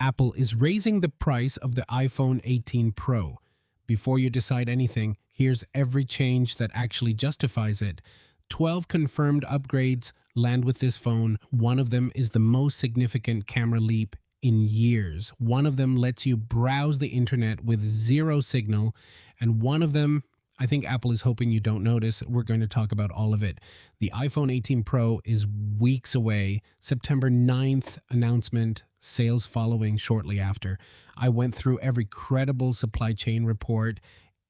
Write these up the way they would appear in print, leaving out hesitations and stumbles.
Apple is raising the price of the iPhone 18 Pro. Before you decide anything, here's every change that actually justifies it. 12 confirmed upgrades land with this phone. One of them is the most significant camera leap in years. One of them lets you browse the internet with zero signal, and one of them, I think Apple is hoping you don't notice. We're going to talk about all of it. The iPhone 18 Pro is weeks away. September 9th announcement, sales following shortly after. I went through every credible supply chain report,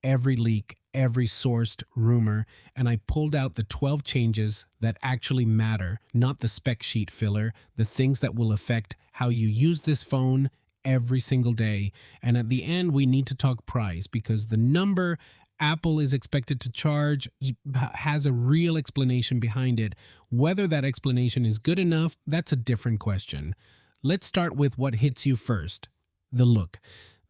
every leak, every sourced rumor, and I pulled out the 12 changes that actually matter, not the spec sheet filler, the things that will affect how you use this phone every single day. And at the end, we need to talk price because the number Apple is expected to charge has a real explanation behind it. Whether that explanation is good enough, that's a different question. Let's start with what hits you first, the look.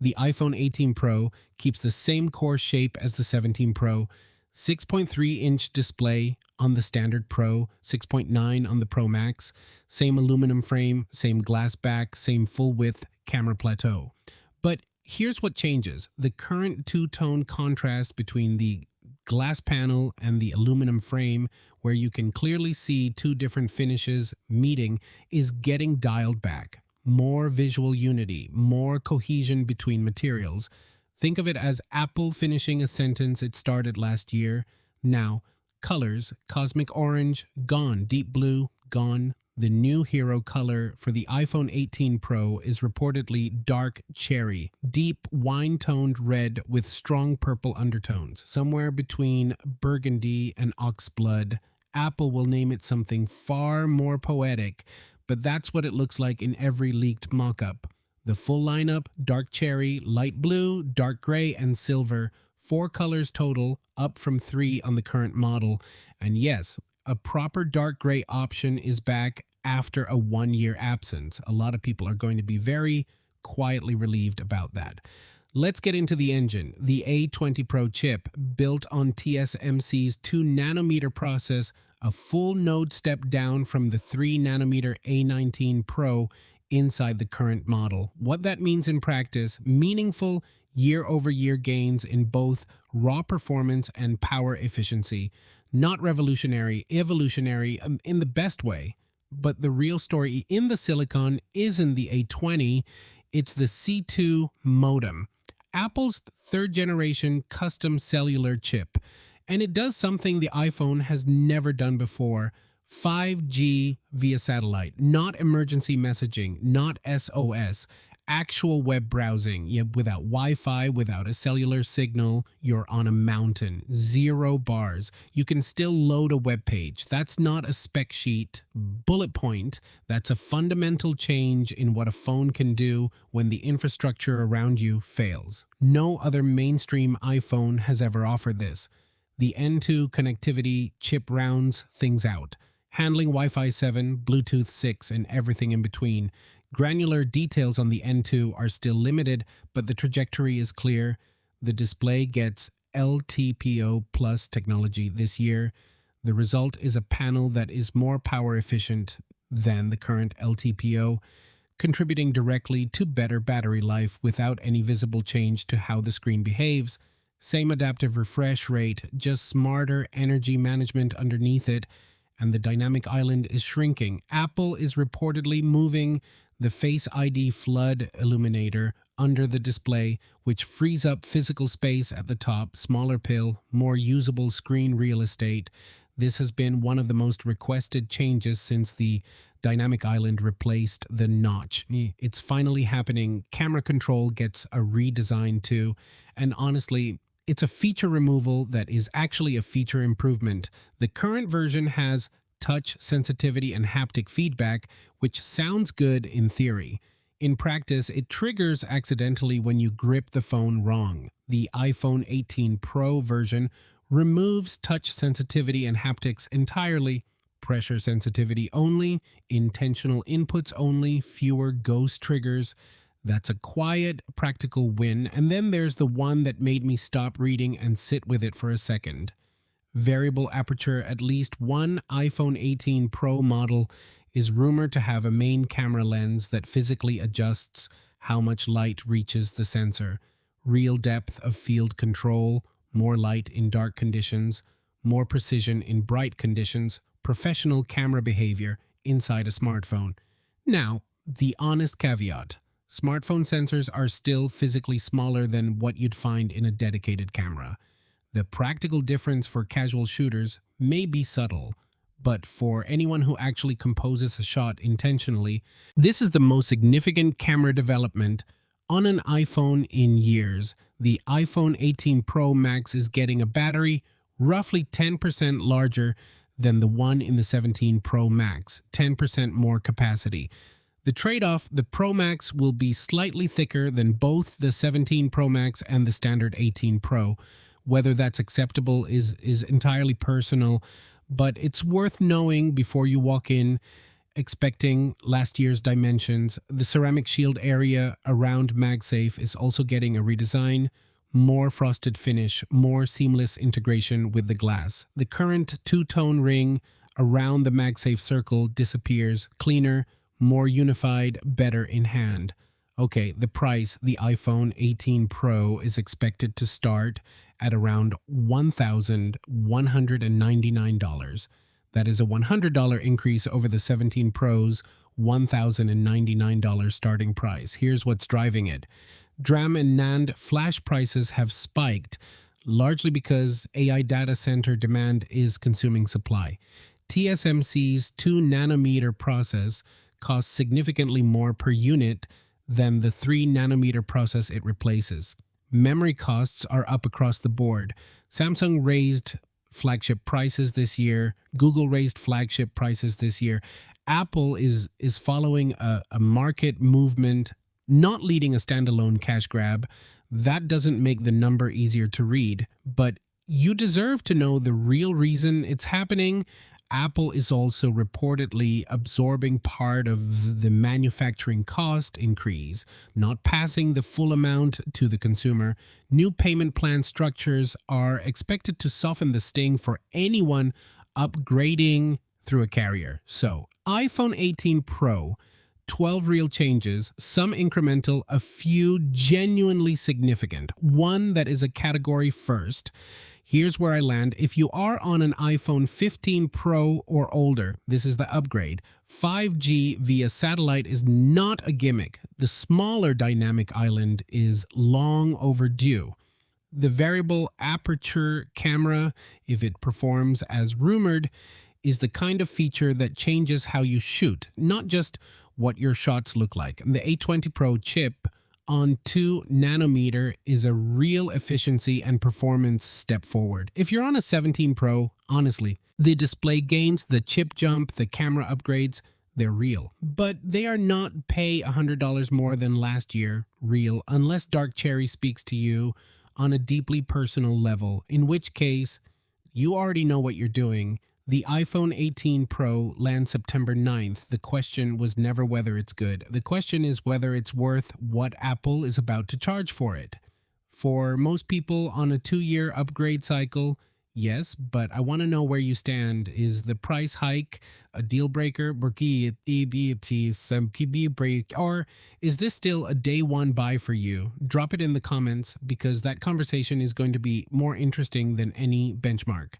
The iPhone 18 Pro keeps the same core shape as the 17 Pro, 6.3-inch display on the standard Pro, 6.9 on the Pro Max, same aluminum frame, same glass back, same full-width camera plateau. But here's what changes. The current two-tone contrast between the glass panel and the aluminum frame, where you can clearly see two different finishes meeting, is getting dialed back. More visual unity, more cohesion between materials. Think of it as Apple finishing a sentence it started last year. Now, colors, cosmic orange, gone. Deep blue, gone. The new hero color for the iPhone 18 Pro is reportedly dark cherry, deep wine-toned red with strong purple undertones, somewhere between burgundy and oxblood. Apple will name it something far more poetic, but that's what it looks like in every leaked mock-up. The full lineup: dark cherry, light blue, dark gray, and silver. 4 colors total, up from 3 on the current model. And yes, a proper dark gray option is back after a 1-year absence. A lot of people are going to be very quietly relieved about that. Let's get into the engine. The A20 Pro chip, built on TSMC's 2-nanometer process, a full node step down from the 3-nanometer A19 Pro inside the current model. What that means in practice: meaningful year-over-year gains in both raw performance and power efficiency. Not revolutionary, evolutionary in the best way. But the real story in the silicon isn't the A20, it's the C2 modem, Apple's third-generation custom cellular chip. And it does something the iPhone has never done before: 5G via satellite, not emergency messaging, not SOS, actual web browsing. Without Wi-Fi, without a cellular signal, you're on a mountain, 0 bars. You can still load a web page. That's not a spec sheet bullet point. That's a fundamental change in what a phone can do when the infrastructure around you fails. No other mainstream iPhone has ever offered this. The N2 connectivity chip rounds things out, handling Wi-Fi 7, Bluetooth 6, and everything in between. Granular details on the N2 are still limited, but the trajectory is clear. The display gets LTPO-plus technology this year. The result is a panel that is more power efficient than the current LTPO, contributing directly to better battery life without any visible change to how the screen behaves. Same adaptive refresh rate, just smarter energy management underneath it, and the dynamic island is shrinking. Apple is reportedly moving the Face ID flood illuminator under the display, which frees up physical space at the top, smaller pill, more usable screen real estate. This has been one of the most requested changes since the dynamic island replaced the notch. It's finally happening. Camera control gets a redesign too, and honestly, it's a feature removal that is actually a feature improvement. The current version has touch sensitivity and haptic feedback, which sounds good in theory. In practice, it triggers accidentally when you grip the phone wrong. The iPhone 18 Pro version removes touch sensitivity and haptics entirely. Pressure sensitivity only, intentional inputs only, fewer ghost triggers. That's a quiet, practical win. And then there's the one that made me stop reading and sit with it for a second. Variable aperture. At least one iPhone 18 Pro model is rumored to have a main camera lens that physically adjusts how much light reaches the sensor, real depth of field control, more light in dark conditions, more precision in bright conditions, professional camera behavior inside a smartphone. Now, the honest caveat. Smartphone sensors are still physically smaller than what you'd find in a dedicated camera. The practical difference for casual shooters may be subtle, but for anyone who actually composes a shot intentionally, this is the most significant camera development on an iPhone in years. The iPhone 18 Pro Max is getting a battery roughly 10% larger than the one in the 17 Pro Max, 10% more capacity. The trade-off, the Pro Max will be slightly thicker than both the 17 Pro Max and the standard 18 Pro. Whether that's acceptable is entirely personal, but it's worth knowing before you walk in expecting last year's dimensions. The ceramic shield area around MagSafe is also getting a redesign, more frosted finish, more seamless integration with the glass. The current two-tone ring around the MagSafe circle disappears, cleaner, more unified, better in hand. Okay, the price, the iPhone 18 Pro is expected to start at around $1,199. That is a $100 increase over the 17 Pro's $1,099 starting price. Here's what's driving it. DRAM and NAND flash prices have spiked, largely because AI data center demand is consuming supply. TSMC's 2-nanometer process costs significantly more per unit than the 3-nanometer process it replaces. Memory costs are up across the board. Samsung raised flagship prices this year. Google raised flagship prices this year. Apple is following a market movement, not leading a standalone cash grab. That doesn't make the number easier to read, but you deserve to know the real reason it's happening. Apple is also reportedly absorbing part of the manufacturing cost increase, not passing the full amount to the consumer. New payment plan structures are expected to soften the sting for anyone upgrading through a carrier. So, iPhone 18 Pro, 12 real changes, some incremental, a few genuinely significant. One that is a category first. Here's where I land. If you are on an iPhone 15 Pro or older, this is the upgrade. 5G via satellite is not a gimmick. The smaller dynamic island is long overdue. The variable aperture camera, if it performs as rumored, is the kind of feature that changes how you shoot, not just what your shots look like. And the A20 Pro chip on 2-nanometer is a real efficiency and performance step forward. If you're on a 17 Pro, honestly, the display gains, the chip jump, the camera upgrades, they're real. But they are not pay $100 more than last year real, unless Dark Cherry speaks to you on a deeply personal level, in which case you already know what you're doing. The iPhone 18 Pro lands September 9th. The question was never whether it's good. The question is whether it's worth what Apple is about to charge for it. For most people on a 2-year upgrade cycle, yes, but I want to know where you stand. Is the price hike a deal breaker? Or is this still a day one buy for you? Drop it in the comments because that conversation is going to be more interesting than any benchmark.